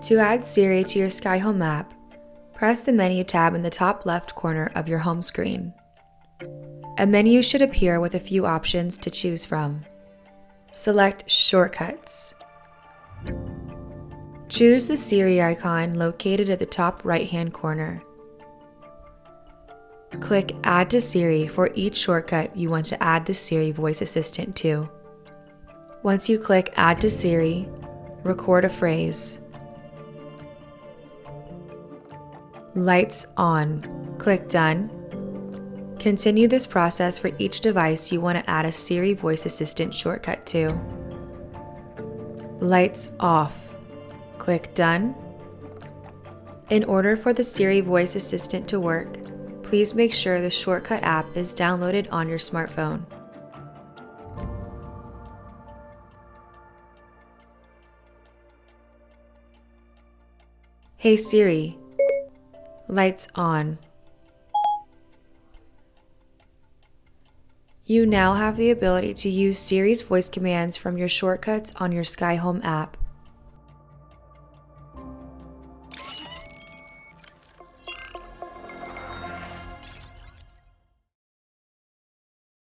To add Siri to your SkyHome app, press the menu tab in the top left corner of your home screen. A menu should appear with a few options to choose from. Select Shortcuts. Choose the Siri icon located at the top right-hand corner. Click Add to Siri for each shortcut you want to add the Siri voice assistant to. Once you click Add to Siri, record a phrase. Lights on. Click Done. Continue this process for each device you want to add a Siri voice assistant shortcut to. Lights off. Click Done. In order for the Siri voice assistant to work, please make sure the shortcut app is downloaded on your smartphone. Hey Siri, lights on. You now have the ability to use Siri's voice commands from your shortcuts on your SkyHome app.